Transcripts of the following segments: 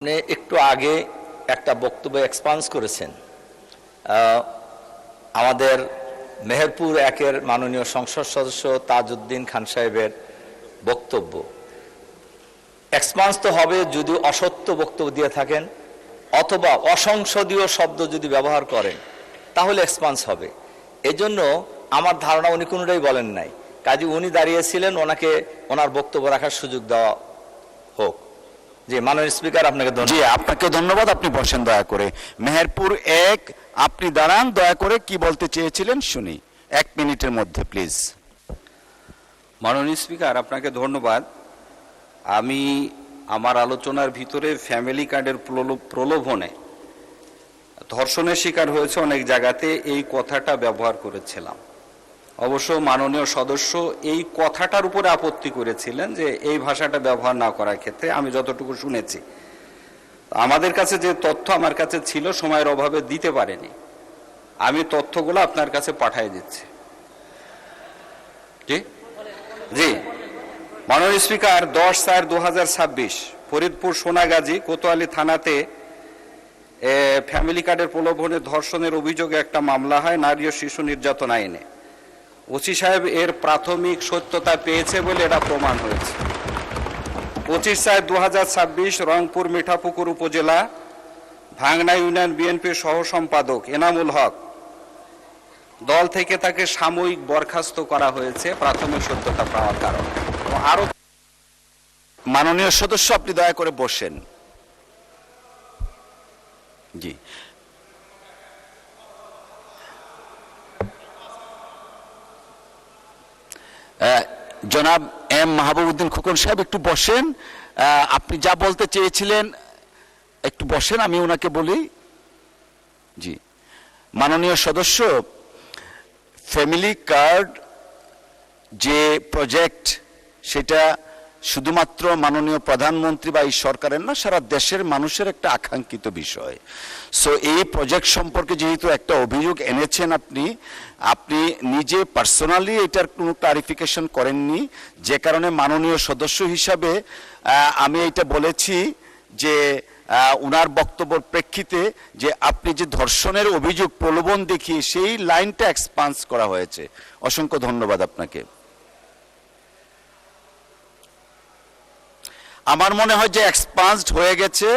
আপনি একটু আগে একটা বক্তব্য এক্সপান্স করেছেন আমাদের মেহেরপুর একের মাননীয় সংসদ সদস্য তাজউদ্দিন খান সাহেবের বক্তব্য। এক্সপান্স তো হবে যদি অসত্য বক্তব্য দিয়ে থাকেন অথবা অসংসদীয় শব্দ যদি ব্যবহার করেন তাহলে এক্সপান্স হবে। এজন্য আমার ধারণা উনি কোনোটাই বলেন নাই, কাজে উনি দাঁড়িয়েছিলেন, ওনাকে ওনার বক্তব্য রাখার সুযোগ দেওয়া হোক। জি মাননীয় স্পিকার, আপনাকে ধন্যবাদ। জি আপনাকে ধন্যবাদ। আপনি বসেন দয়া করে। মেহেরপুর এক, আপনি দাঁড়ান, দয়া করে কি বলতে চেয়েছিলেন শুনি 1 মিনিটের মধ্যে প্লিজ। মাননীয় স্পিকার, আপনাকে ধন্যবাদ। আমি আমার আলোচনার ভিতরে ফ্যামিলি কার্ডের প্রলোভনে ধর্ষণের শিকার হয়েছে অনেক জায়গাতে এই কথাটা ব্যবহার করেছিলাম। অবশ্য মাননীয় সদস্য এই কথাটার উপরে আপত্তি করেছিলেন যে এই ভাষাটা ব্যবহার না করার ক্ষেত্রে। আমি যতটুকু শুনেছি, আমাদের কাছে যে তথ্য আমার কাছে ছিল সময়ের অভাবে দিতে পারেনি, আমি তথ্যগুলো আপনার কাছে পাঠিয়ে দিচ্ছি। জি মাননীয় স্পিকার, 10/4/2026 ফরিদপুর সোনাগাজী কোতোয়ালি থানাতে ফ্যামিলি কার্ডের প্রলোভনে ধর্ষণের অভিযোগে একটা মামলা হয় নারী ও শিশু নির্যাতন আইনে। ওসি সাহেব এর প্রাথমিক সত্যতা পেয়েছে বলে এটা প্রমাণ হয়েছে। 25/4/2026 রংপুর মিঠাপুকুর উপজেলা ভাংনা ইউনিয়ন বিএনপির সহ সম্পাদক এনামুল হক দল থেকে তাকে সাময়িক বরখাস্ত করা হয়েছে প্রাথমিক সত্যতা পাওয়ার কারণে। আরো মাননীয় সদস্য আপনি দয়া করে বসেন। জি জনাব এম মাহবুবউদ্দিন খোকন সাহেব একটু বসেন। আপনি যা বলতে চেয়েছিলেন একটু বসেন, আমি ওনাকে বলি। জি মাননীয় সদস্য, ফ্যামিলি কার্ড যে প্রজেক্ট সেটা শুধুমাত্র মাননীয় প্রধানমন্ত্রী বা এই সরকারের না, সারা দেশের মানুষের একটা আকাঙ্ক্ষিত বিষয়। সো এই প্রজেক্ট সম্পর্কে যেহেতু একটা অভিযোগ এনেছেন আপনি নিজে পার্সোনালি এটার কোনো ক্লারিফিকেশন করেননি, যে কারণে মাননীয় সদস্য হিসাবে আমি এটা বলেছি যে উনার বক্তব্যের প্রেক্ষিতে যে আপনি যে ধর্ষণের অভিযোগ প্রলোভন দেখিয়ে সেই লাইনটা এক্সপান্স করা হয়েছে। অসংখ্য ধন্যবাদ আপনাকে। আমার মনে হয় যে এক্সপান্সড হয়ে গেছে,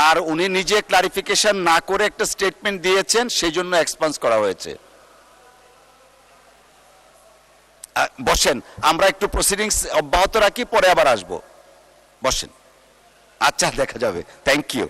আর উনি নিজে ক্লারিফিকেশন না করে একটা স্টেটমেন্ট দিয়েছেন, সেই জন্য এক্সপান্স করা হয়েছে। বসেন, আমরা একটু প্রসিডিংস অব্যাহত রাখি, পরে আবার আসবো। বসেন, আচ্ছা দেখা যাবে। Thank you.